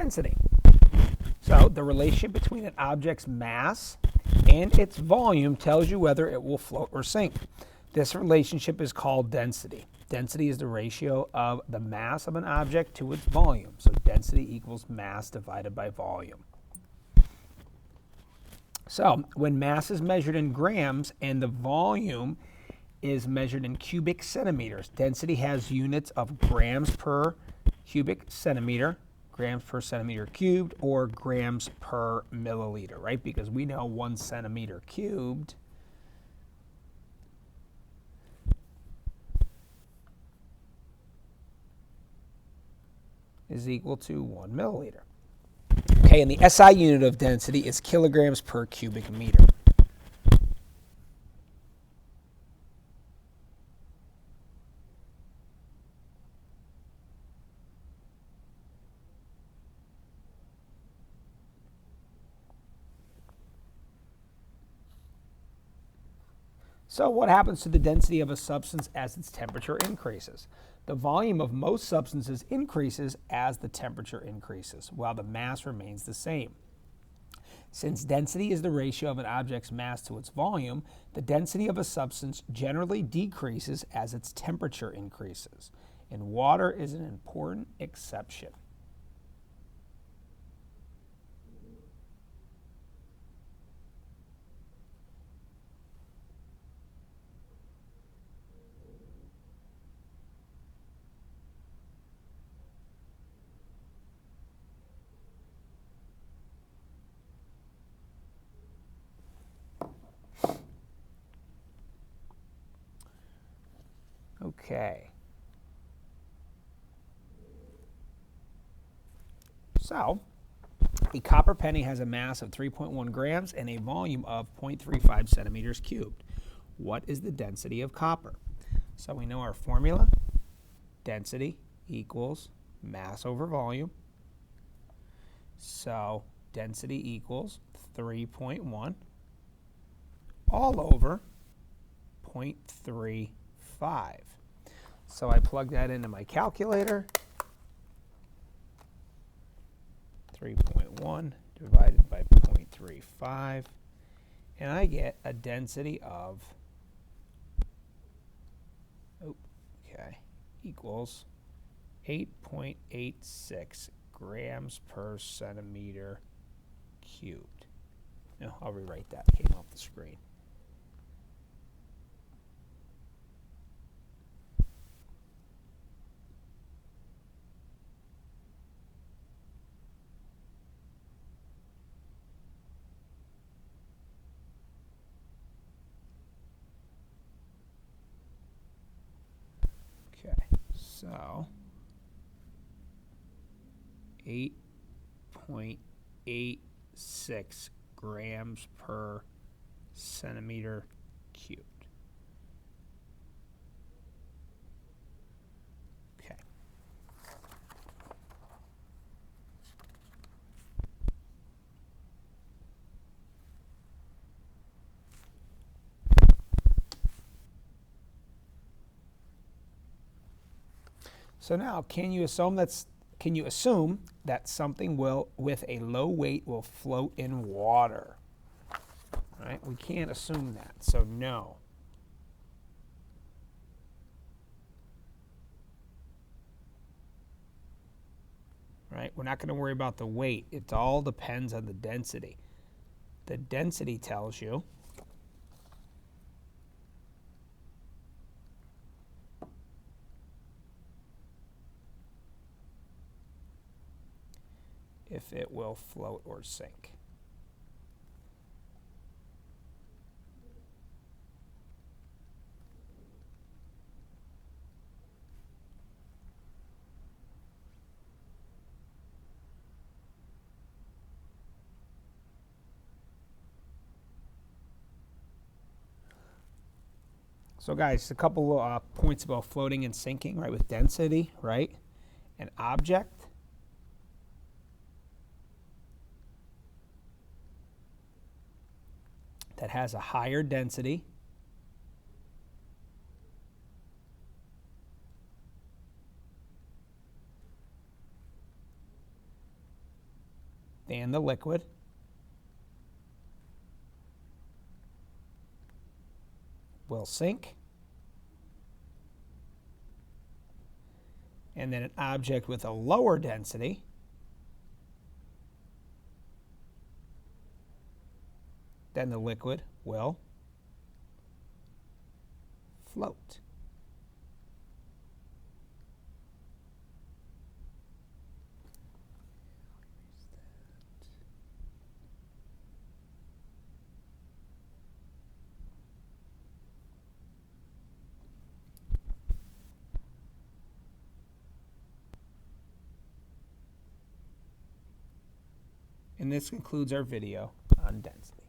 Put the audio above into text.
density. So the relationship between an object's mass and its volume tells you whether it will float or sink. This relationship is called density. Density is the ratio of the mass of an object to its volume. So density equals mass divided by volume. So when mass is measured in grams and the volume is measured in cubic centimeters, density has units of grams per cubic centimeter, grams per centimeter cubed, or grams per milliliter, right? Because we know 1 centimeter cubed is equal to 1 milliliter. Okay, and the SI unit of density is kilograms per cubic meter. So what happens to the density of a substance as its temperature increases? The volume of most substances increases as the temperature increases, while the mass remains the same. Since density is the ratio of an object's mass to its volume, the density of a substance generally decreases as its temperature increases, and water is an important exception. Okay. So, a copper penny has a mass of 3.1 grams and a volume of 0.35 centimeters cubed. What is the density of copper? So we know our formula. Density equals mass over volume. So density equals 3.1 all over 0.35. So I plug that into my calculator. 3.1 divided by 0.35, and I get a density of, equals 8.86 grams per centimeter cubed. Now, I'll rewrite that. It came off the screen. Okay, so 8.86 grams per centimeter cubed. Okay. So now, can you assume that something with a low weight will float in water? Right? We can't assume that, so no. Right? We're not going to worry about the weight. It all depends on the density. The density tells you if it will float or sink. So guys, a couple points about floating and sinking, right, with density, right? An object that has a higher density then the liquid will sink, and then an object with a lower density than the liquid will float. And this concludes our video on density.